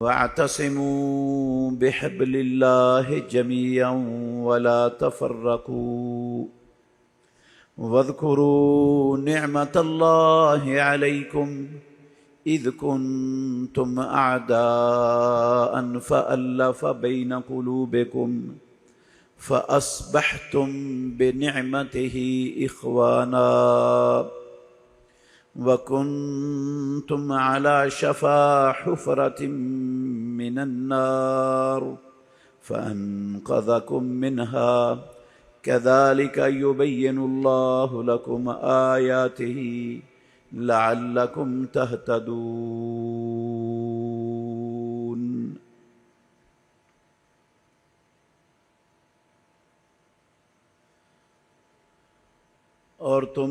واعتصموا بحبل الله جميعا ولا تفرقوا واذكروا نعمة الله عليكم إذ كنتم أعداء فألف بين قلوبكم فأصبحتم بنعمته إخوانا وكنتم على شفا حفرة من النار فأنقذكم منها كذلك يبين الله لكم آياته لعلكم تهتدون۔ اور تم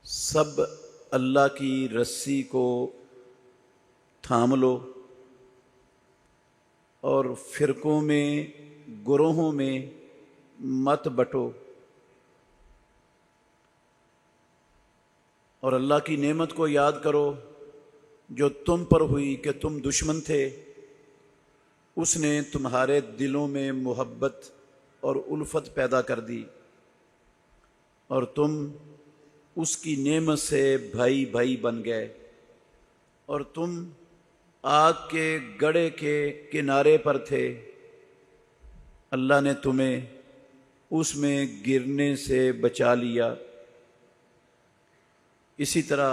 سب اللہ کی رسی کو تھام لو اور فرقوں میں گروہوں میں مت بٹو، اور اللہ کی نعمت کو یاد کرو جو تم پر ہوئی کہ تم دشمن تھے، اس نے تمہارے دلوں میں محبت اور الفت پیدا کر دی اور تم اس کی نعمت سے بھائی بھائی بن گئے، اور تم آگ کے گڑھے کے کنارے پر تھے، اللہ نے تمہیں اس میں گرنے سے بچا لیا۔ اسی طرح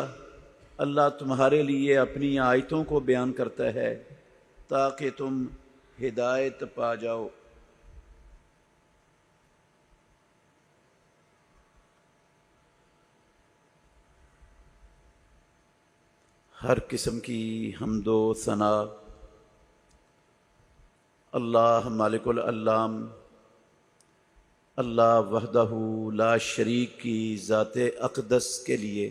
اللہ تمہارے لیے اپنی آیتوں کو بیان کرتا ہے تاکہ تم ہدایت پا جاؤ۔ ہر قسم کی حمد و ثنا اللہ مالک العلام، اللہ وحدہ لا شریک کی ذات اقدس کے لیے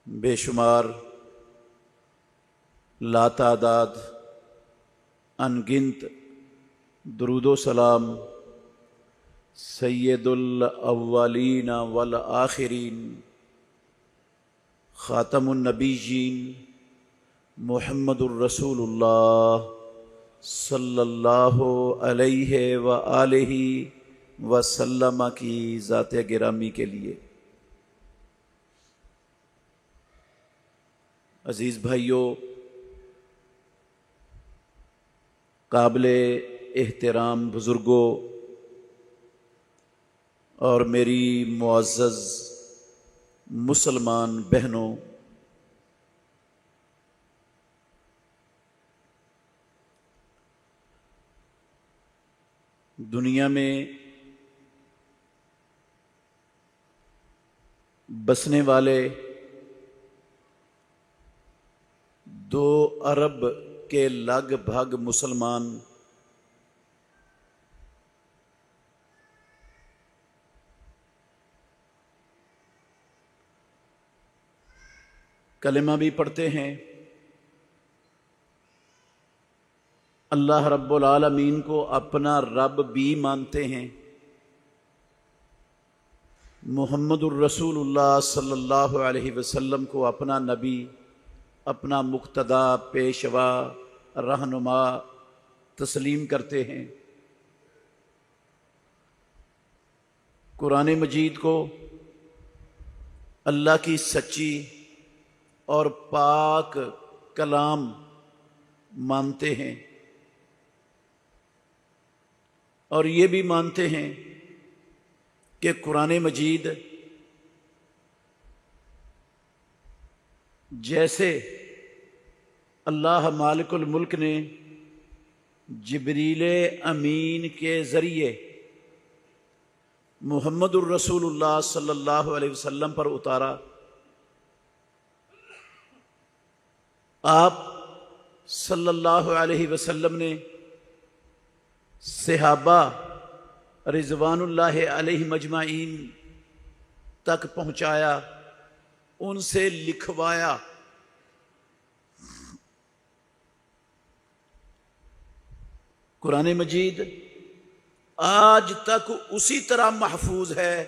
بے شمار لا تعداد انگنت درود و سلام سید الاولین والآخرین خاتم النبیین محمد الرسول اللہ صلی اللہ علیہ وآلہ وسلم کی ذات گرامی کے لیے۔ عزیز بھائیوں، قابل احترام بزرگوں اور میری معزز مسلمان بہنوں، دنیا میں بسنے والے 2 ارب کے لگ بھگ مسلمان کلمہ بھی پڑھتے ہیں، اللہ رب العالمین کو اپنا رب بھی مانتے ہیں، محمد الرسول اللہ صلی اللہ علیہ وسلم کو اپنا نبی، اپنا مقتدی، پیشوا، رہنما تسلیم کرتے ہیں، قرآن مجید کو اللہ کی سچی اور پاک کلام مانتے ہیں، اور یہ بھی مانتے ہیں کہ قرآن مجید جیسے اللہ مالک الملک نے جبریل امین کے ذریعے محمد الرسول اللہ صلی اللہ علیہ وسلم پر اتارا، آپ صلی اللہ علیہ وسلم نے صحابہ رضوان اللہ علیہ مجمعین تک پہنچایا، ان سے لکھوایا۔ قرآن مجید آج تک اسی طرح محفوظ ہے،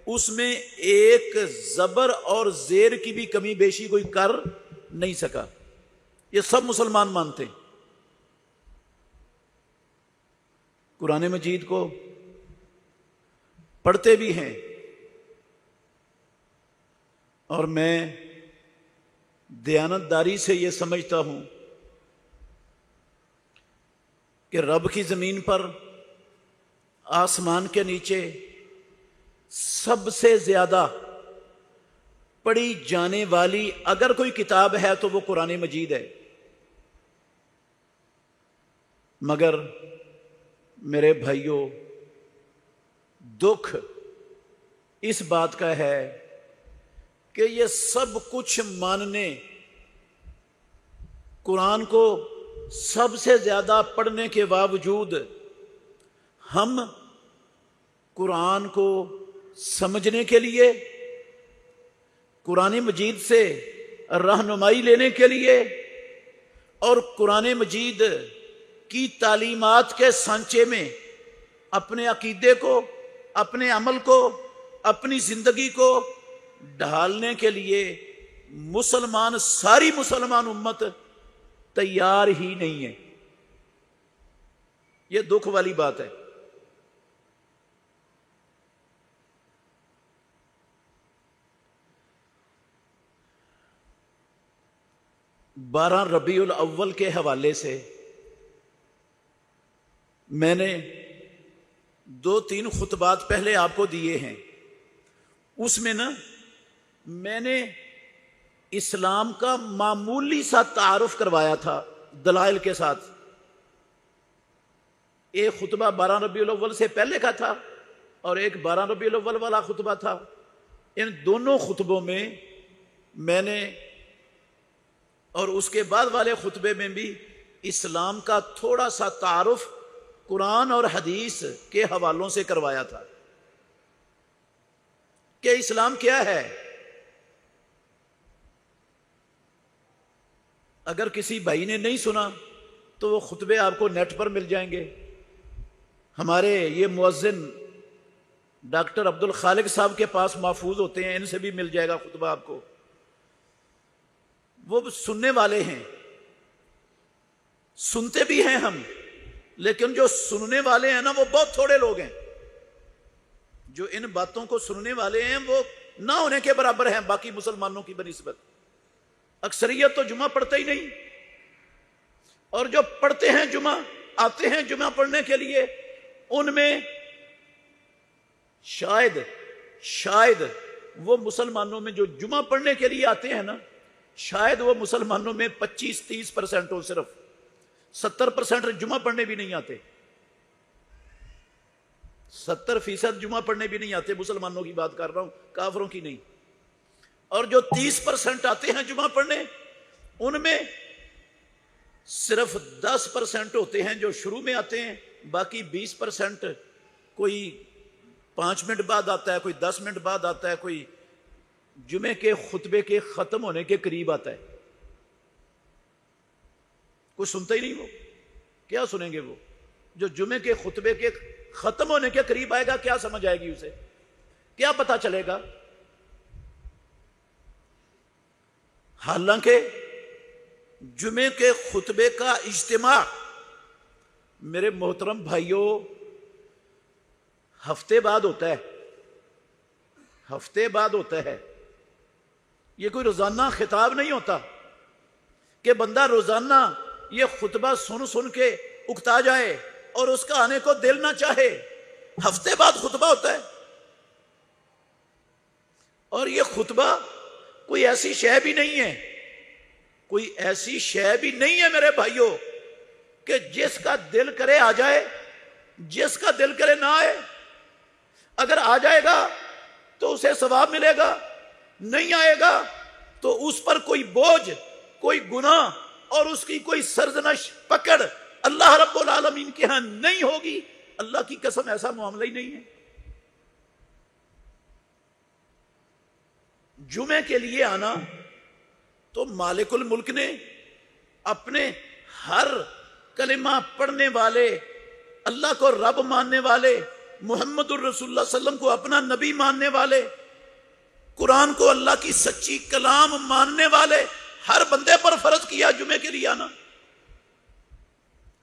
اس میں ایک زبر اور زیر کی بھی کمی بیشی کوئی کر نہیں سکا، یہ سب مسلمان مانتے ہیں۔ قرآن مجید کو پڑھتے بھی ہیں، اور میں دیانتداری سے یہ سمجھتا ہوں کہ رب کی زمین پر، آسمان کے نیچے سب سے زیادہ پڑھی جانے والی اگر کوئی کتاب ہے تو وہ قرآن مجید ہے۔ مگر میرے بھائیوں، دکھ اس بات کا ہے کہ یہ سب کچھ ماننے، قرآن کو سب سے زیادہ پڑھنے کے باوجود ہم قرآن کو سمجھنے کے لیے، قرآن مجید سے رہنمائی لینے کے لیے اور قرآن مجید کی تعلیمات کے سانچے میں اپنے عقیدے کو، اپنے عمل کو، اپنی زندگی کو ڈھالنے کے لیے ساری مسلمان امت تیار ہی نہیں ہے۔ یہ دکھ والی بات ہے۔ بارہ ربیع الاول کے حوالے سے میں نے 2-3 خطبات پہلے آپ کو دیے ہیں۔ اس میں میں نے اسلام کا معمولی سا تعارف کروایا تھا دلائل کے ساتھ۔ ایک خطبہ 12 ربیع الاول سے پہلے کا تھا اور ایک 12 ربیع الاول والا خطبہ تھا۔ ان دونوں خطبوں میں نے اور اس کے بعد والے خطبے میں بھی اسلام کا تھوڑا سا تعارف قرآن اور حدیث کے حوالوں سے کروایا تھا کہ اسلام کیا ہے۔ اگر کسی بھائی نے نہیں سنا تو وہ خطبے آپ کو نیٹ پر مل جائیں گے۔ ہمارے یہ مؤذن ڈاکٹر عبد الخالق صاحب کے پاس محفوظ ہوتے ہیں، ان سے بھی مل جائے گا خطبہ آپ کو۔ وہ سننے والے ہیں، سنتے بھی ہیں ہم، لیکن جو سننے والے ہیں وہ بہت تھوڑے لوگ ہیں۔ جو ان باتوں کو سننے والے ہیں وہ نہ ہونے کے برابر ہیں باقی مسلمانوں کی بنسبت۔ اکثریت تو جمعہ پڑھتے ہی نہیں، اور جو پڑھتے ہیں جمعہ، آتے ہیں جمعہ پڑھنے کے لیے، ان میں شاید وہ مسلمانوں میں جو جمعہ پڑھنے کے لیے آتے ہیں شاید وہ مسلمانوں میں 25-30% ہو، صرف 70% جمعہ پڑھنے بھی نہیں آتے۔ 70% جمعہ پڑھنے بھی نہیں آتے، مسلمانوں کی بات کر رہا ہوں، کافروں کی نہیں۔ اور جو 30% آتے ہیں جمعہ پڑھنے، ان میں صرف 10% ہوتے ہیں جو شروع میں آتے ہیں، باقی 20% کوئی 5 منٹ بعد آتا ہے، کوئی 10 منٹ بعد آتا ہے، کوئی جمعے کے خطبے کے ختم ہونے کے قریب آتا ہے۔ کوئی سنتا ہی نہیں۔ وہ کیا سنیں گے؟ وہ جو جمعے کے خطبے کے ختم ہونے کے قریب آئے گا کیا سمجھ آئے گی اسے؟ کیا پتا چلے گا؟ حالانکہ جمعے کے خطبے کا اجتماع میرے محترم بھائیوں ہفتے بعد ہوتا ہے، ہفتے بعد ہوتا ہے۔ یہ کوئی روزانہ خطاب نہیں ہوتا کہ بندہ روزانہ یہ خطبہ سن کے اکتا جائے اور اس کا آنے کو دل نہ چاہے۔ ہفتے بعد خطبہ ہوتا ہے، اور یہ خطبہ کوئی ایسی شے بھی نہیں ہے، کوئی ایسی شے بھی نہیں ہے میرے بھائیوں کہ جس کا دل کرے آ جائے، جس کا دل کرے نہ آئے۔ اگر آ جائے گا تو اسے ثواب ملے گا، نہیں آئے گا تو اس پر کوئی بوجھ، کوئی گناہ اور اس کی کوئی سرزنش پکڑ اللہ رب العالمین کے ہاں نہیں ہوگی۔ اللہ کی قسم ایسا معاملہ ہی نہیں ہے۔ جمعے کے لیے آنا تو مالک الملک نے اپنے ہر کلمہ پڑھنے والے، اللہ کو رب ماننے والے، محمد الرسول اللہ صلی اللہ علیہ وسلم کو اپنا نبی ماننے والے، قرآن کو اللہ کی سچی کلام ماننے والے ہر بندے پر فرض کیا جمعے کے لیے آنا؟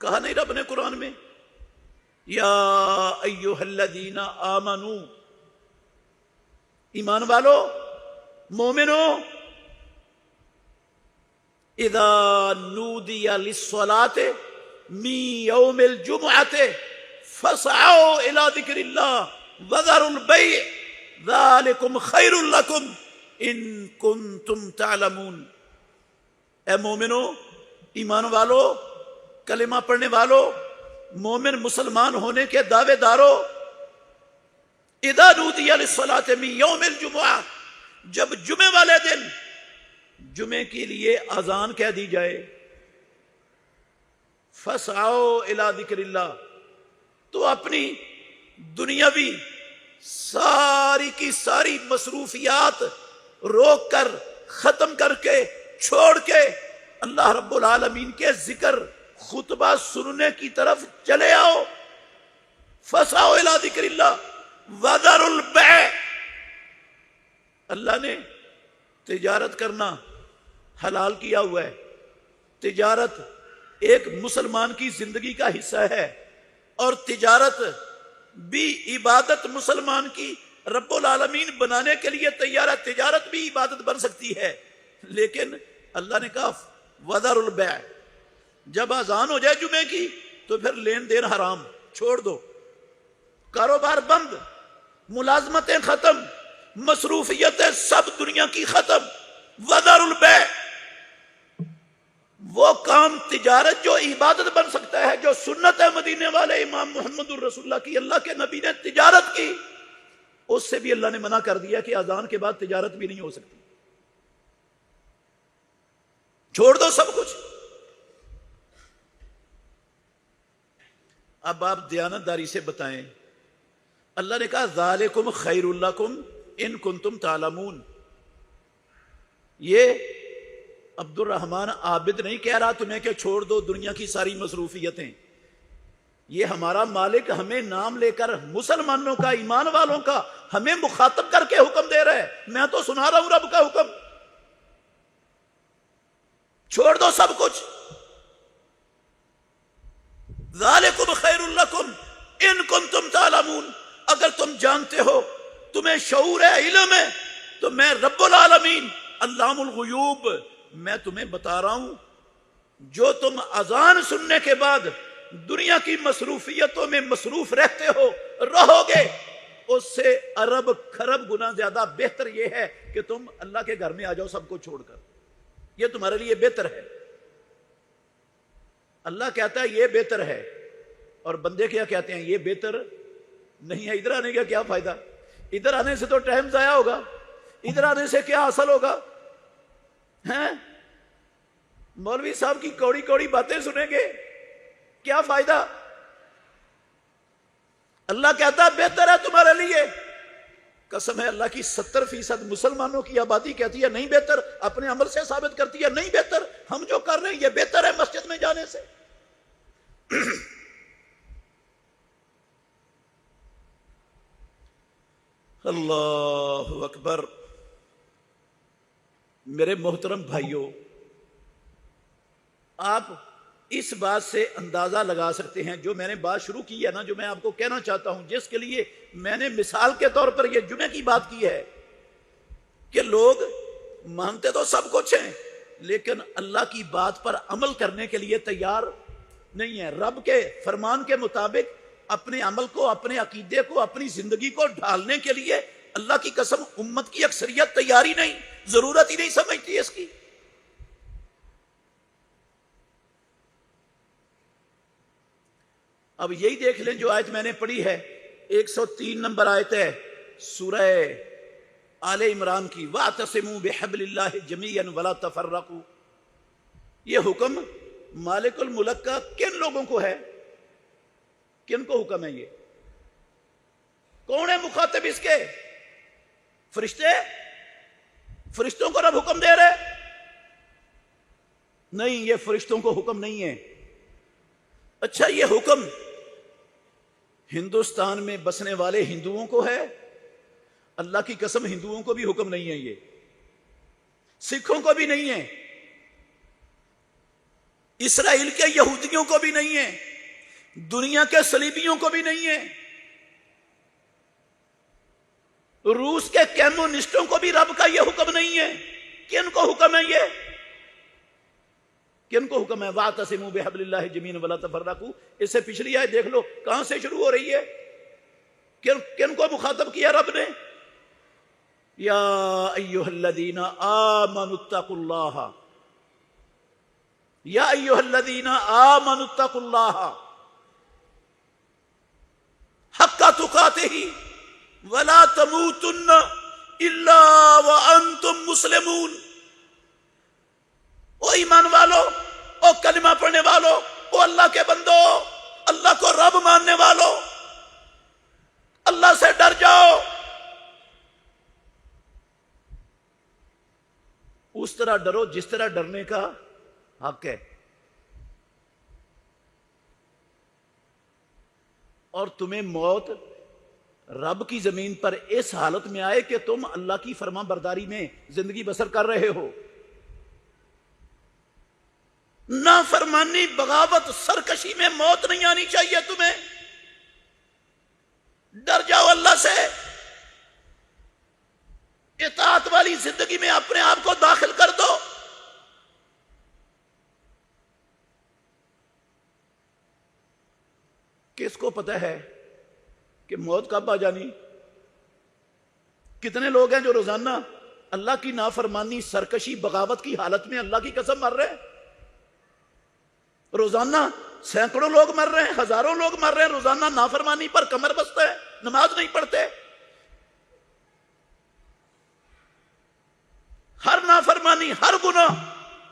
کہا نہیں رب نے قرآن میں یا ایھا الذین آمنو، ایمان والو، مومنو، اذا نودی للصلاۃ من یوم الجمعۃ فاسعوا الی ذکر اللہ وذروا البیع ذالکم خیر لکم ان کنتم تعلمون۔ اے مومنو، ایمان والو، کلمہ پڑھنے والو، مومن مسلمان ہونے کے دعوے دارو، اذا نودی للصلاۃ من یوم الجمعہ، جب جمعے والے دن جمعے کے لیے اذان کہہ دی جائے، فسعوا الی ذکر اللہ، تو اپنی دنیاوی ساری کی ساری مصروفیات روک کر، ختم کر کے، چھوڑ کے اللہ رب العالمین کے ذکر خطبہ سننے کی طرف چلے آؤ۔ فسعوا الی ذکر اللہ وذروا البیع، اللہ نے تجارت کرنا حلال کیا ہوا ہے۔ تجارت ایک مسلمان کی زندگی کا حصہ ہے، اور تجارت بھی عبادت مسلمان کی رب العالمین بنانے کے لیے تیار ہے۔ تجارت بھی عبادت بن سکتی ہے، لیکن اللہ نے کہا وذروا البیع، جب اذان ہو جائے جمعے کی تو پھر لین دین حرام، چھوڑ دو، کاروبار بند، ملازمتیں ختم، مصروفیتیں سب دنیا کی ختم۔ وذروا البیع، وہ کام تجارت جو عبادت بن سکتا ہے، جو سنت ہے مدینے والے امام محمد الرسول اللہ کی، اللہ کے نبی نے تجارت کی، اس سے بھی اللہ نے منع کر دیا کہ اذان کے بعد تجارت بھی نہیں ہو سکتی، چھوڑ دو سب کچھ۔ اب آپ دیانتداری سے بتائیں، اللہ نے کہا ذالکم خیر لکم ان کنتم تعلمون، یہ عبد الرحمن عابد نہیں کہہ رہا تمہیں کہ چھوڑ دو دنیا کی ساری مصروفیتیں، یہ ہمارا مالک ہمیں نام لے کر مسلمانوں کا، ایمان والوں کا، ہمیں مخاطب کر کے حکم دے رہا ہے۔ میں تو سنا رہا ہوں رب کا حکم، چھوڑ دو سب کچھ۔ ذالکم خیر لکم ان کنتم تعلمون، اگر تم جانتے ہو، تمہیں شعور ہے، علم ہے، تو میں رب العالمین علام الغیوب، میں تمہیں بتا رہا ہوں، جو تم اذان سننے کے بعد دنیا کی مصروفیتوں میں مصروف رہتے ہو، رہو گے، اس سے ارب خرب گنا زیادہ بہتر یہ ہے کہ تم اللہ کے گھر میں آ جاؤ سب کو چھوڑ کر، یہ تمہارے لیے بہتر ہے۔ اللہ کہتا ہے یہ بہتر ہے، اور بندے کیا کہتے ہیں؟ یہ بہتر نہیں ہے، ادھر آنے کا کیا فائدہ، ادھر آنے سے تو ٹائم ضائع ہوگا، ادھر آنے سے کیا حاصل ہوگا، ہیں؟ مولوی صاحب کی کوڑی کوڑی باتیں سنیں گے، کیا فائدہ؟ اللہ کہتا ہے بہتر ہے تمہارے لیے۔ قسم ہے اللہ کی، 70% مسلمانوں کی آبادی کہتی ہے نہیں بہتر، اپنے عمل سے ثابت کرتی ہے نہیں بہتر، ہم جو کر رہے ہیں یہ بہتر ہے مسجد میں جانے سے۔ اللہ اکبر۔ میرے محترم بھائیوں، آپ اس بات سے اندازہ لگا سکتے ہیں، جو میں نے بات شروع کی ہے نا، جو میں آپ کو کہنا چاہتا ہوں، جس کے لیے میں نے مثال کے طور پر یہ جمعے کی بات کی ہے، کہ لوگ مانتے تو سب کچھ ہیں لیکن اللہ کی بات پر عمل کرنے کے لیے تیار نہیں ہے، رب کے فرمان کے مطابق اپنے عمل کو، اپنے عقیدے کو، اپنی زندگی کو ڈھالنے کے لیے اللہ کی قسم امت کی اکثریت تیاری نہیں، ضرورت ہی نہیں سمجھتی اس کی۔ اب یہی دیکھ لیں جو آیت میں نے پڑھی ہے، 103 نمبر آیت ہے سورہ آل عمران کی، وَاعْتَصِمُوا بِحَبْلِ اللَّهِ جَمِيعًا وَلَا تَفَرَّقُوا۔ یہ حکم مالک الملک کا کن لوگوں کو ہے؟ کن کو حکم ہے؟ یہ کون ہے مخاطب اس کے؟ فرشتے؟ فرشتوں کو رب حکم دے رہے؟ نہیں، یہ فرشتوں کو حکم نہیں ہے۔ اچھا، یہ حکم ہندوستان میں بسنے والے ہندوؤں کو ہے؟ اللہ کی قسم ہندوؤں کو بھی حکم نہیں ہے، یہ سکھوں کو بھی نہیں ہے، اسرائیل کے یہودیوں کو بھی نہیں ہے، دنیا کے صلیبیوں کو بھی نہیں ہے، روس کے کمیونسٹوں کو بھی رب کا یہ حکم نہیں ہے۔ کن کو حکم ہے یہ؟ کن کو حکم ہے؟ وَاعْتَصِمُوا بِحَبْلِ اللَّهِ جَمِيعًا وَلَا تَفَرَّقُوا۔ اس سے پچھلی آیت دیکھ لو کہاں سے شروع ہو رہی ہے، کن کو مخاطب کیا رب نے؟ یا ایھا الذین آمنوا اتقوا اللہ، یا ایھا الذین آمنوا اتقوا اللہ حق تقاتہ ولا تموتن الا وانتم مسلمون۔ او ایمان والو، او کلمہ پڑھنے والو، او اللہ کے بندو، اللہ کو رب ماننے والو، اللہ سے ڈر جاؤ، اس طرح ڈرو جس طرح ڈرنے کا حق ہے، اور تمہیں موت رب کی زمین پر اس حالت میں آئے کہ تم اللہ کی فرما برداری میں زندگی بسر کر رہے ہو۔ نافرمانی، بغاوت، سرکشی میں موت نہیں آنی چاہیے تمہیں۔ ڈر جاؤ اللہ سے، اطاعت والی زندگی میں اپنے آپ کو داخل کر دو۔ کس کو پتہ ہے کہ موت کب آ جانی؟ کتنے لوگ ہیں جو روزانہ اللہ کی نافرمانی، سرکشی، بغاوت کی حالت میں اللہ کی قسم مر رہے ہیں؟ روزانہ سینکڑوں لوگ مر رہے ہیں، ہزاروں لوگ مر رہے ہیں، روزانہ نافرمانی پر کمر بستے ہیں، نماز نہیں پڑھتے۔ ہر نافرمانی، ہر گناہ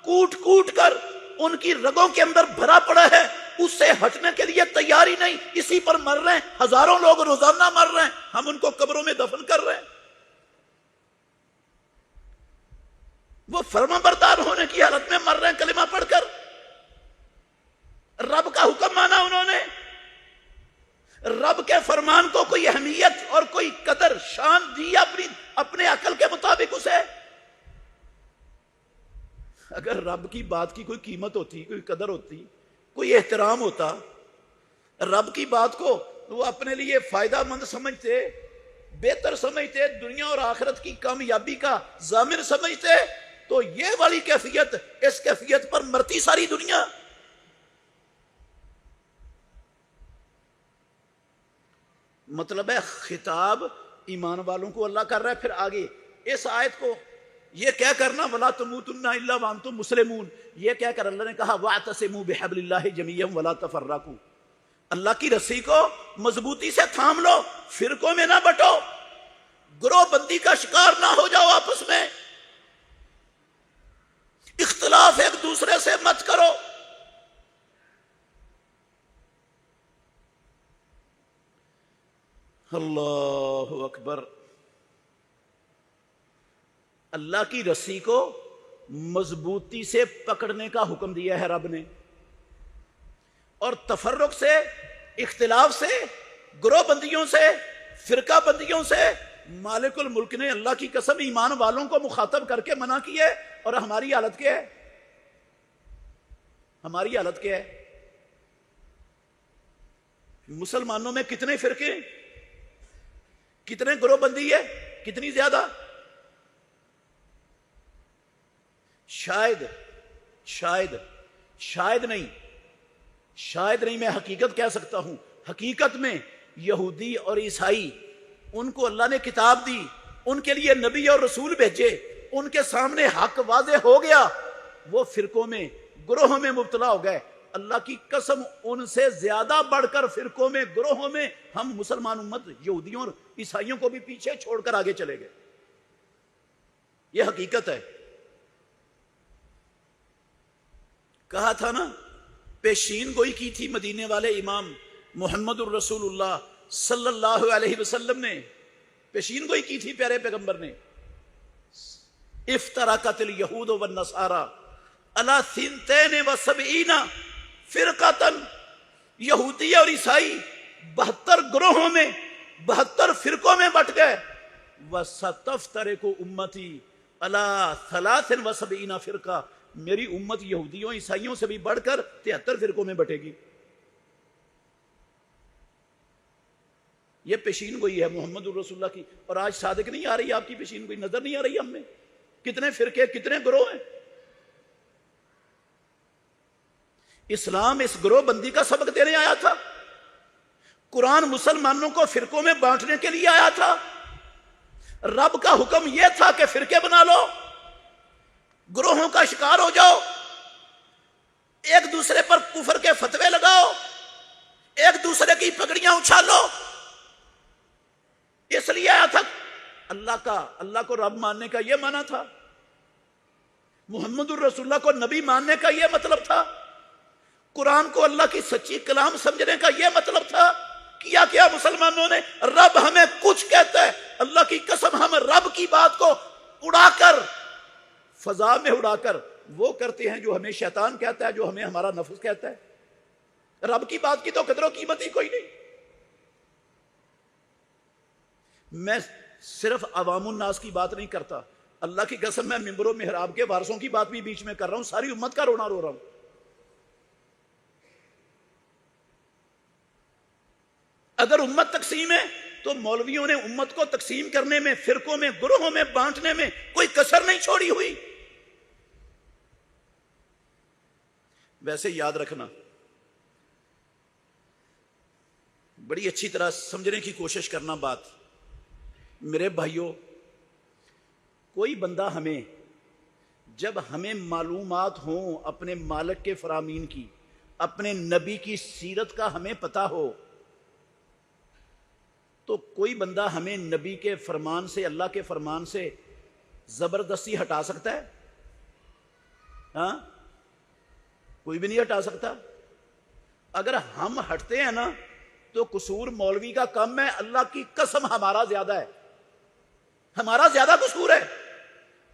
کوٹ کوٹ کر ان کی رگوں کے اندر بھرا پڑا ہے، اس سے ہٹنے کے لیے تیاری نہیں، اسی پر مر رہے ہیں۔ ہزاروں لوگ روزانہ مر رہے ہیں، ہم ان کو قبروں میں دفن کر رہے ہیں۔ وہ فرما بردار ہونے کی حالت میں مر رہے ہیں کلمہ پڑھ کر۔ رب کا حکم مانا انہوں نے، رب کے فرمان کو کوئی اہمیت اور کوئی قدر شان دی اپنے عقل کے مطابق اسے۔ اگر رب کی بات کی کوئی قیمت ہوتی، کوئی قدر ہوتی، کوئی احترام ہوتا، رب کی بات کو وہ اپنے لیے فائدہ مند سمجھتے، بہتر سمجھتے، دنیا اور آخرت کی کامیابی کا ضامن سمجھتے، تو یہ والی کیفیت، اس کیفیت پر مرتی ساری دنیا۔ مطلب ہے خطاب ایمان والوں کو اللہ کر رہا ہے۔ پھر آگے اس آیت کو یہ کہہ کرنا وَلَا تَمُوتُنَّ إِلَّا وَأَنْتُمْ مُسْلِمُونَ، یہ کہہ کر اللہ نے کہا وَاعْتَصِمُوا بِحَبْلِ اللَّهِ جَمِيعًا وَلَا تَفَرَّقُوا، اللہ کی رسی کو مضبوطی سے تھام لو، فرقوں میں نہ بٹو، گروہ بندی کا شکار نہ ہو جاؤ، آپس میں اختلاف ایک دوسرے سے مت کرو۔ اللہ اکبر۔ اللہ کی رسی کو مضبوطی سے پکڑنے کا حکم دیا ہے رب نے، اور تفرق سے، اختلاف سے، گروہ بندیوں سے، فرقہ بندیوں سے مالک الملک نے اللہ کی قسم ایمان والوں کو مخاطب کر کے منع کیا ہے۔ اور ہماری حالت کیا ہے؟ ہماری حالت کیا ہے؟ مسلمانوں میں کتنے فرقے، کتنے گروہ بندی ہے، کتنی زیادہ؟ شاید نہیں، میں حقیقت کہہ سکتا ہوں، حقیقت میں یہودی اور عیسائی، ان کو اللہ نے کتاب دی، ان کے لیے نبی اور رسول بھیجے، ان کے سامنے حق واضح ہو گیا، وہ فرقوں میں، گروہوں میں مبتلا ہو گئے۔ اللہ کی قسم ان سے زیادہ بڑھ کر فرقوں میں، گروہوں میں ہم مسلمان امت یہودیوں اور عیسائیوں کو بھی پیچھے چھوڑ کر آگے چلے گئے۔ یہ حقیقت ہے۔ کہا تھا نا، پیشین گوئی کی تھی مدینے والے امام محمد الرسول اللہ صلی اللہ علیہ وسلم نے، پیشین گوئی کی تھی پیارے پیغمبر نے، افترقت الیہود والنصارى علی 72 فرقۃ، یہودی اور عیسائی 72 گروہوں میں، 72 فرقوں میں بٹ گئے۔ وستفترق امتی علی 73 فرقہ، میری امت یہودیوں عیسائیوں سے بھی بڑھ کر 73 فرقوں میں بٹے گی. یہ پیشین گوئی ہے محمد الرسول اللہ کی. اور آج صادق نہیں آ رہی آپ کی پیشین گوئی؟ نظر نہیں آ رہی ہم میں؟ کتنے فرقے، کتنے گروہ ہیں. اسلام اس گروہ بندی کا سبق دینے آیا تھا. قرآن مسلمانوں کو فرقوں میں بانٹنے کے لیے آیا تھا. رب کا حکم یہ تھا کہ فرقے بنا لو، گروہوں کا شکار ہو جاؤ، ایک دوسرے پر کفر کے فتوے لگاؤ، ایک دوسرے کی پگڑیاں اچھالو. اس لیے آیا تھا. اللہ کو رب ماننے کا یہ معنی تھا. محمد الرسول اللہ کو نبی ماننے کا یہ مطلب تھا. قرآن کو اللہ کی سچی کلام سمجھنے کا یہ مطلب تھا. کیا مسلمانوں نے؟ رب ہمیں کچھ کہتا ہے، اللہ کی قسم ہم رب کی بات کو اڑا کر، فضا میں اڑا کر وہ کرتے ہیں جو ہمیں شیطان کہتا ہے، جو ہمیں ہمارا نفس کہتا ہے. رب کی بات کی تو قدر و قیمت ہی کوئی نہیں. میں صرف عوام الناس کی بات نہیں کرتا، اللہ کی قسم میں منبر و محراب کے وارثوں کی بات بھی بیچ میں کر رہا ہوں. ساری امت کا رونا رو رہا ہوں. اگر امت تقسیم ہے تو مولویوں نے امت کو تقسیم کرنے میں، فرقوں میں، گروہوں میں بانٹنے میں کوئی کسر نہیں چھوڑی ہوئی. ویسے یاد رکھنا، بڑی اچھی طرح سمجھنے کی کوشش کرنا بات. میرے بھائیوں، کوئی بندہ ہمیں، جب ہمیں معلومات ہوں اپنے مالک کے فرامین کی، اپنے نبی کی سیرت کا ہمیں پتہ ہو، تو کوئی بندہ ہمیں نبی کے فرمان سے، اللہ کے فرمان سے زبردستی ہٹا سکتا ہے؟ ہاں، کوئی بھی نہیں ہٹا سکتا. اگر ہم ہٹتے ہیں نا تو قصور مولوی کا کم ہے. اللہ کی قسم ہمارا زیادہ ہے، ہمارا زیادہ قصور ہے.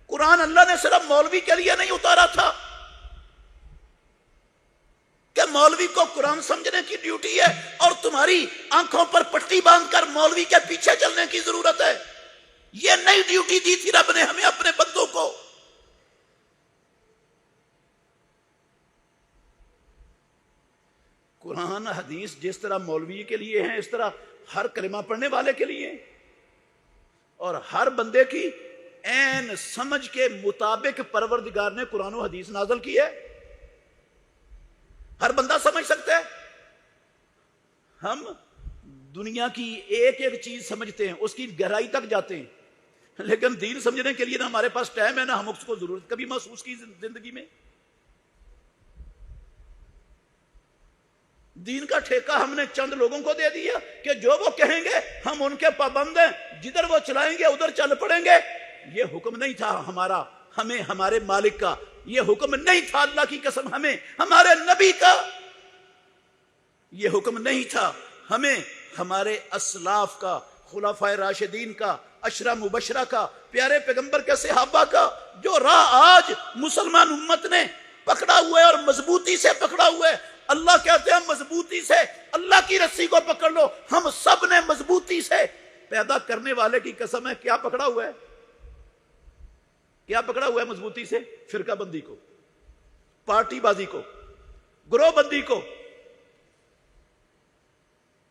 قرآن اللہ نے صرف مولوی کے لیے نہیں اتارا تھا کہ مولوی کو قرآن سمجھنے کی ڈیوٹی ہے اور تمہاری آنکھوں پر پٹی باندھ کر مولوی کے پیچھے چلنے کی ضرورت ہے. یہ نئی ڈیوٹی دی تھی رب نے ہمیں اپنے بندوں کو. قرآن حدیث جس طرح مولوی کے لیے ہیں، اس طرح ہر کلمہ پڑھنے والے کے لیے ہیں. اور ہر بندے کی عین سمجھ کے مطابق پروردگار نے قرآن و حدیث نازل کی ہے. ہر بندہ سمجھ سکتا ہے. ہم دنیا کی ایک ایک چیز سمجھتے ہیں، اس کی گہرائی تک جاتے ہیں، لیکن دین سمجھنے کے لیے نہ ہمارے پاس ٹائم ہے، نہ ہم اس کو ضرورت کبھی محسوس کی زندگی میں. دین کا ٹھیکہ ہم نے چند لوگوں کو دے دیا کہ جو وہ کہیں گے ہم ان کے پابند ہیں، جدھر وہ چلائیں گے ادھر چل پڑیں گے. یہ حکم نہیں تھا ہمیں ہمارے مالک کا. یہ حکم نہیں تھا اللہ کی قسم ہمیں ہمارے نبی کا. یہ حکم نہیں تھا ہمیں ہمارے اسلاف کا، خلفائے راشدین کا، عشرہ مبشرہ کا، پیارے پیغمبر کے صحابہ کا. جو راہ آج مسلمان امت نے پکڑا ہوا ہے اور مضبوطی سے پکڑا ہوا ہے، اللہ کہتے ہیں مضبوطی سے اللہ کی رسی کو پکڑ لو. ہم سب نے مضبوطی سے، پیدا کرنے والے کی قسم ہے، کیا پکڑا ہوا ہے؟ کیا پکڑا ہوا ہے مضبوطی سے؟ فرقہ بندی کو، پارٹی بازی کو، گروہ بندی کو.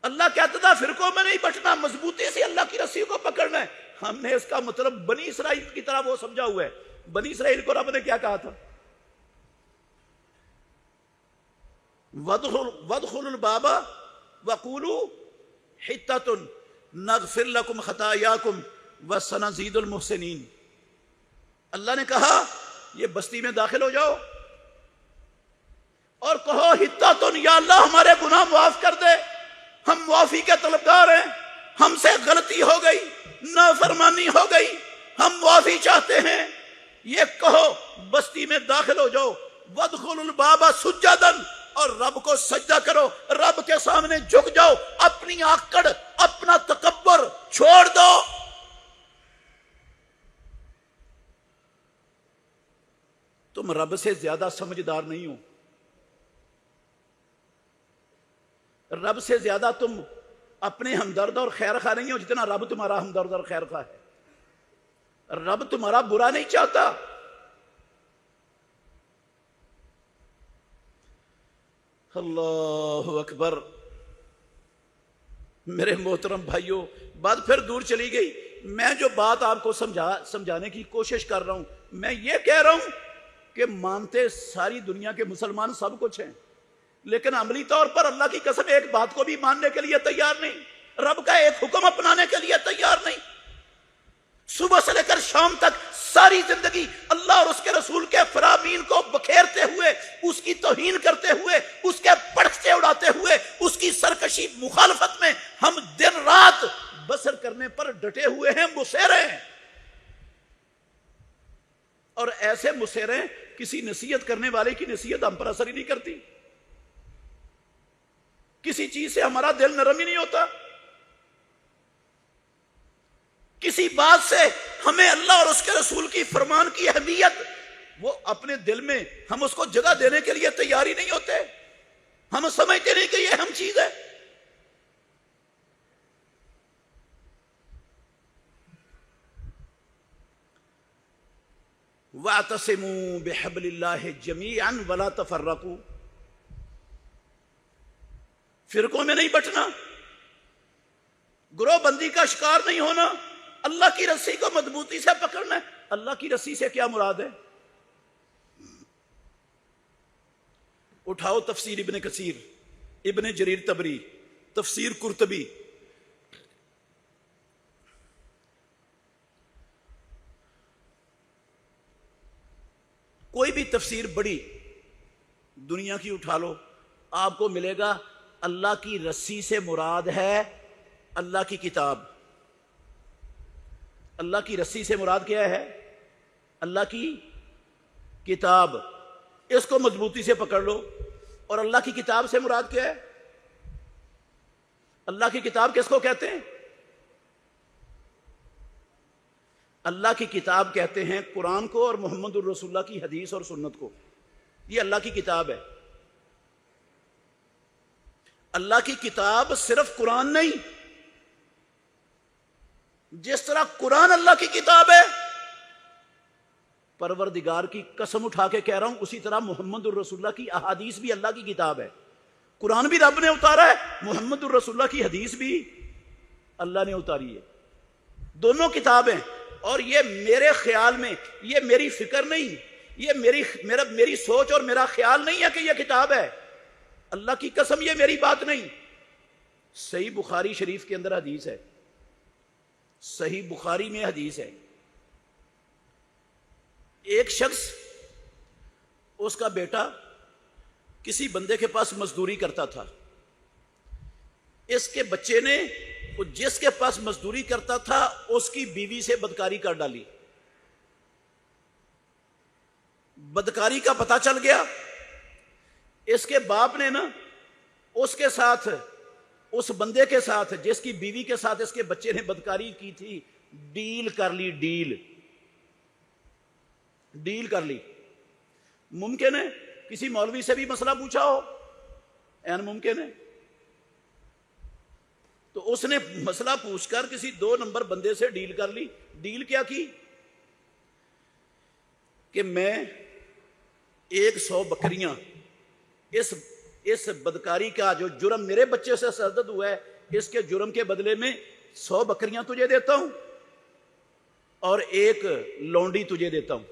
اللہ کہتا تھا فرقوں میں نہیں بٹنا، مضبوطی سے اللہ کی رسی کو پکڑنا ہے. ہم نے اس کا مطلب بنی اسرائیل کی طرح وہ سمجھا ہوا ہے. بنی اسرائیل کو رب نے کیا کہا تھا؟ وَادْخُلُوا الْبَابَ وَقُولُوا حِطَّةٌ نَغْفِرْ لَكُمْ خَطَايَاكُمْ وَسَنَزِيدُ الْمُحْسِنِينَ. اللہ نے کہا یہ بستی میں داخل ہو جاؤ اور کہو حِطَّةٌ، یا اللہ ہمارے گناہ معاف کر دے، ہم معافی کے طلبگار ہیں، ہم سے غلطی ہو گئی، نافرمانی ہو گئی، ہم معافی چاہتے ہیں. یہ کہو، بستی میں داخل ہو جاؤ. وَادْخُلُوا الْبَابَ سُجَّدًا، اور رب کو سجدہ کرو، رب کے سامنے جھک جاؤ، اپنی آکڑ، اپنا تکبر چھوڑ دو. تم رب سے زیادہ سمجھدار نہیں ہو، رب سے زیادہ تم اپنے ہمدرد اور خیر خواہ نہیں ہو جتنا رب تمہارا ہمدرد اور خیر خواہ ہے. رب تمہارا برا نہیں چاہتا. اللہ اکبر۔ میرے محترم بھائیوں، بات پھر دور چلی گئی۔ میں جو بات آپ کو سمجھانے کی کوشش کر رہا ہوں، میں یہ کہہ رہا ہوں کہ مانتے ساری دنیا کے مسلمان سب کچھ ہیں، لیکن عملی طور پر اللہ کی قسم ایک بات کو بھی ماننے کے لیے تیار نہیں، رب کا ایک حکم اپنانے کے لیے تیار نہیں۔ صبح سے لے کر شام تک ساری زندگی اللہ اور اس کے رسول کے فرامین کو بکھیرتے ہوئے، اس کی توہین کرتے ہوئے، اس کے پرچے اڑاتے ہوئے، اس کی سرکشی مخالفت میں ہم دن رات بسر کرنے پر ڈٹے ہوئے ہیں، مسیرے ہیں۔ اور ایسے مسیرے کسی نصیحت کرنے والے کی نصیحت ہم پر اثر ہی نہیں کرتی، کسی چیز سے ہمارا دل نرم ہی نہیں ہوتا، کسی بات سے ہمیں اللہ اور اس کے رسول کی فرمان کی اہمیت وہ اپنے دل میں ہم اس کو جگہ دینے کے لیے تیار ہی نہیں ہوتے، ہم سمجھتے نہیں کہ یہ اہم چیز ہے۔ وَاعْتَصِمُوا بِحَبْلِ اللَّهِ جَمِيعًا وَلَا تَفَرَّقُوا۔ فرقوں میں نہیں بٹنا، گروہ بندی کا شکار نہیں ہونا، اللہ کی رسی کو مضبوطی سے پکڑنا ہے۔ اللہ کی رسی سے کیا مراد ہے؟ اٹھاؤ تفسیر ابن کثیر، ابن جریر طبری، تفسیر قرطبی، کوئی بھی تفسیر بڑی دنیا کی اٹھا لو، آپ کو ملے گا اللہ کی رسی سے مراد ہے اللہ کی کتاب۔ اللہ کی رسی سے مراد کیا ہے؟ اللہ کی کتاب، اس کو مضبوطی سے پکڑ لو۔ اور اللہ کی کتاب سے مراد کیا ہے؟ اللہ کی کتاب کس کو کہتے ہیں؟ اللہ کی کتاب کہتے ہیں قرآن کو اور محمد الرسول اللہ کی حدیث اور سنت کو، یہ اللہ کی کتاب ہے۔ اللہ کی کتاب صرف قرآن نہیں، جس طرح قرآن اللہ کی کتاب ہے، پروردگار کی قسم اٹھا کے کہہ رہا ہوں، اسی طرح محمد الرسول اللہ کی احادیث بھی اللہ کی کتاب ہے۔ قرآن بھی رب نے اتارا ہے، محمد الرسول اللہ کی حدیث بھی اللہ نے اتاری ہے، دونوں کتابیں۔ اور یہ میرے خیال میں، یہ میری فکر نہیں، یہ میری سوچ اور میرا خیال نہیں ہے کہ یہ کتاب ہے، اللہ کی قسم یہ میری بات نہیں۔ صحیح بخاری شریف کے اندر حدیث ہے، صحیح بخاری میں حدیث ہے، ایک شخص، اس کا بیٹا کسی بندے کے پاس مزدوری کرتا تھا، اس کے بچے نے جس کے پاس مزدوری کرتا تھا اس کی بیوی سے بدکاری کر ڈالی۔ بدکاری کا پتہ چل گیا، اس کے باپ نے نا اس کے ساتھ، اس بندے کے ساتھ جس کی بیوی کے ساتھ اس کے بچے نے بدکاری کی تھی، ڈیل کر لی، ڈیل کر لی۔ ممکن ہے کسی مولوی سے بھی مسئلہ پوچھا ہو، این ممکن ہے، تو اس نے مسئلہ پوچھ کر کسی 2 نمبر بندے سے ڈیل کر لی۔ ڈیل کیا کی کہ میں 100 بکریاں، اس بدکاری کا جو جرم میرے بچے سے سرزد ہوا ہے، اس کے جرم کے بدلے میں 100 بکریاں تجھے دیتا ہوں اور 1 لونڈی تجھے دیتا ہوں،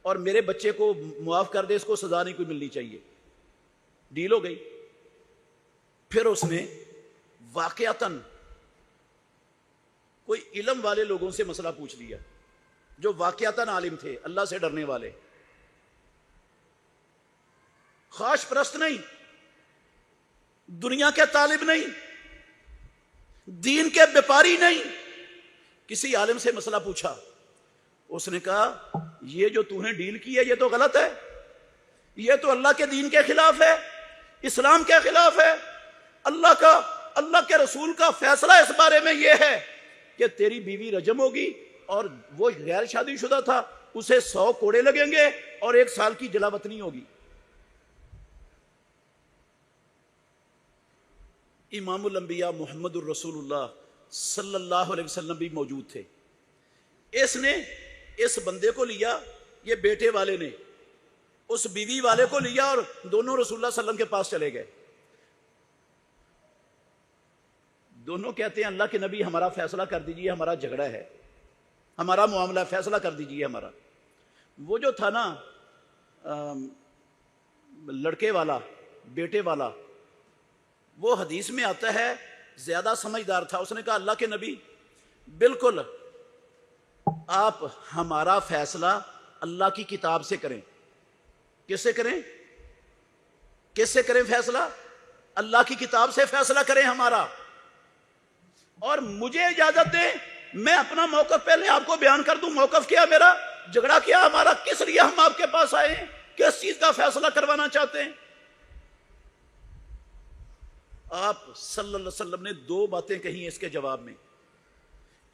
اور میرے بچے کو معاف کر دے، اس کو سزا نہیں کوئی ملنی چاہیے۔ ڈیل ہو گئی۔ پھر اس نے واقعتاً کوئی علم والے لوگوں سے مسئلہ پوچھ لیا، جو واقعتاً عالم تھے، اللہ سے ڈرنے والے، خواہش پرست نہیں، دنیا کے طالب نہیں، دین کے بیپاری نہیں، کسی عالم سے مسئلہ پوچھا۔ اس نے کہا یہ جو تو نے ڈیل کی ہے یہ تو غلط ہے، یہ تو اللہ کے دین کے خلاف ہے، اسلام کے خلاف ہے۔ اللہ کے رسول کا فیصلہ اس بارے میں یہ ہے کہ تیری بیوی رجم ہوگی، اور وہ غیر شادی شدہ تھا، اسے 100 کوڑے لگیں گے اور 1 سال کی جلا وطنی ہوگی۔ امام الانبیاء محمد الرسول اللہ صلی اللہ علیہ وسلم بھی موجود تھے۔ اس نے اس بندے کو لیا، یہ بیٹے والے نے اس بیوی والے کو لیا اور دونوں رسول اللہ صلی اللہ علیہ وسلم کے پاس چلے گئے. دونوں کہتے ہیں اللہ کے نبی ہمارا فیصلہ کر دیجئے، ہمارا جھگڑا ہے، ہمارا معاملہ فیصلہ کر دیجئے ہمارا. وہ جو تھا نا لڑکے والا، بیٹے والا، وہ حدیث میں آتا ہے زیادہ سمجھدار تھا. اس نے کہا اللہ کے نبی بالکل آپ ہمارا فیصلہ اللہ کی کتاب سے کریں. کس سے کریں؟ کس سے کریں فیصلہ؟ اللہ کی کتاب سے فیصلہ کریں ہمارا، اور مجھے اجازت دیں میں اپنا موقف پہلے آپ کو بیان کر دوں. موقف کیا میرا، جھگڑا کیا ہمارا، کس لیے ہم آپ کے پاس آئے ہیں، کس چیز کا فیصلہ کروانا چاہتے ہیں. آپ صلی اللہ علیہ وسلم نے 2 باتیں کہی اس کے جواب میں.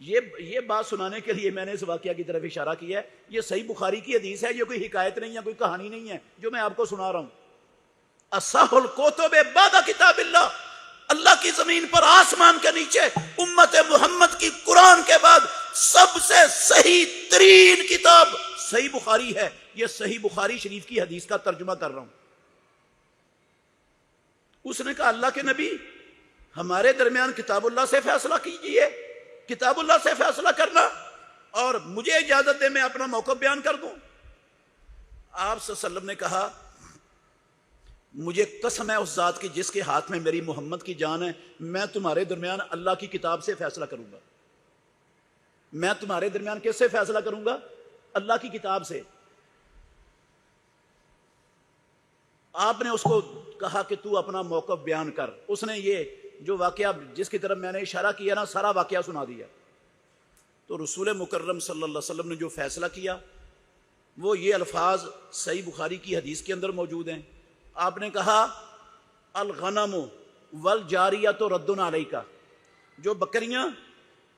یہ بات سنانے کے لیے میں نے اس واقعہ کی طرف اشارہ کیا ہے. یہ صحیح بخاری کی حدیث ہے، یہ کوئی حکایت نہیں ہے، کوئی کہانی نہیں ہے جو میں آپ کو سنا رہا ہوں. اصح الکتب بعد کتاب اللہ، اللہ کی زمین پر آسمان کے نیچے امت محمد کی قرآن کے بعد سب سے صحیح ترین کتاب صحیح بخاری ہے. یہ صحیح بخاری شریف کی حدیث کا ترجمہ کر رہا ہوں. اس نے کہا اللہ کے نبی ہمارے درمیان کتاب اللہ سے فیصلہ کیجئے، کتاب اللہ سے فیصلہ کرنا، اور مجھے اجازت دے میں اپنا موقف بیان کر دوں. آپ صلی اللہ علیہ وسلم نے کہا مجھے قسم ہے اس ذات کی جس کے ہاتھ میں میری محمد کی جان ہے، میں تمہارے درمیان اللہ کی کتاب سے فیصلہ کروں گا. میں تمہارے درمیان کس سے فیصلہ کروں گا؟ اللہ کی کتاب سے. آپ نے اس کو کہا کہ تو اپنا موقف بیان کر. اس نے یہ جو واقعہ جس کی طرف میں نے اشارہ کیا نا سارا واقعہ سنا دیا. تو رسول مکرم صلی اللہ علیہ وسلم نے جو فیصلہ کیا وہ یہ الفاظ صحیح بخاری کی حدیث کے اندر موجود ہیں. آپ نے کہا الغنم والجاریۃ رد علیک، جو بکریاں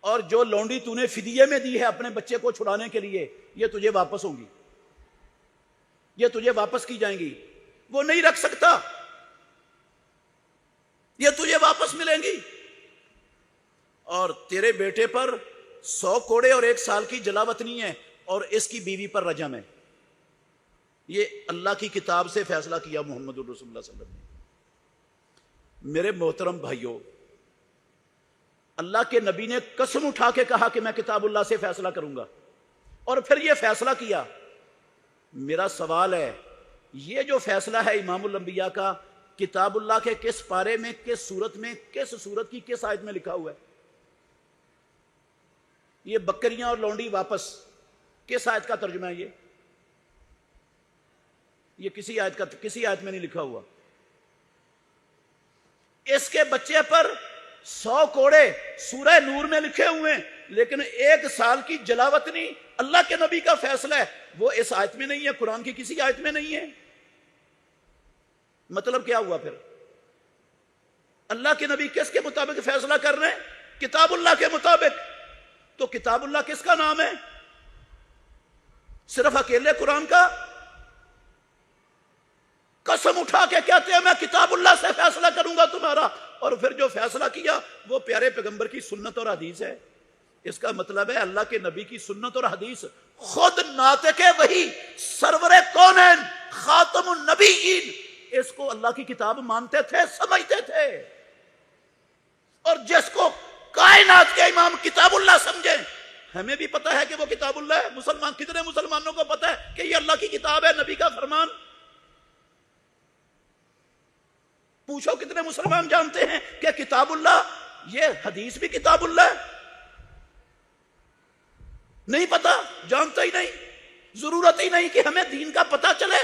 اور جو لونڈی تو نے فدیے میں دی ہے اپنے بچے کو چھڑانے کے لیے، یہ تجھے واپس ہوں گی، یہ تجھے واپس کی جائیں گی. وہ نہیں رکھ سکتا، یہ تجھے واپس ملیں گی. اور تیرے بیٹے پر 100 کوڑے اور 1 سال کی جلاوطنی ہے، اور اس کی بیوی پر رجم ہے. یہ اللہ کی کتاب سے فیصلہ کیا محمد الرسول اللہ صلی اللہ علیہ وسلم نے. میرے محترم بھائیوں، اللہ کے نبی نے قسم اٹھا کے کہا کہ میں کتاب اللہ سے فیصلہ کروں گا، اور پھر یہ فیصلہ کیا. میرا سوال ہے یہ جو فیصلہ ہے امام الانبیاء کا کتاب اللہ کے کس پارے میں، کس صورت میں، کس صورت کی کس آیت میں لکھا ہوا ہے؟ یہ بکریاں اور لونڈی واپس کس آیت کا ترجمہ ہے؟ یہ کسی آیت میں نہیں لکھا ہوا. اس کے بچے پر 100 کوڑے سورہ نور میں لکھے ہوئے ہیں، لیکن 1 سال کی جلاوطنی اللہ کے نبی کا فیصلہ ہے، وہ اس آیت میں نہیں ہے، قرآن کی کسی آیت میں نہیں ہے. مطلب کیا ہوا پھر؟ اللہ کے نبی کس کے مطابق فیصلہ کر رہے ہیں؟ کتاب اللہ کے مطابق. تو کتاب اللہ کس کا نام ہے؟ صرف اکیلے قرآن کا؟ قسم اٹھا کے کہتے ہیں میں کتاب اللہ سے فیصلہ کروں گا تمہارا، اور پھر جو فیصلہ کیا وہ پیارے پیغمبر کی سنت اور حدیث ہے. اس کا مطلب ہے اللہ کے نبی کی سنت اور حدیث خود ناطق وحی سرور کونین خاتم النبیین اس کو اللہ کی کتاب مانتے تھے، سمجھتے تھے. اور جس کو کائنات کے امام کتاب اللہ سمجھے، ہمیں بھی پتا ہے کہ وہ کتاب اللہ ہے. مسلمان کتنے مسلمانوں کو پتا ہے کہ یہ اللہ کی کتاب ہے، نبی کا فرمان؟ پوچھو کتنے مسلمان جانتے ہیں کہ کتاب اللہ یہ حدیث بھی کتاب اللہ ہے؟ نہیں پتا، جانتا ہی نہیں. ضرورت ہی نہیں کہ ہمیں دین کا پتہ چلے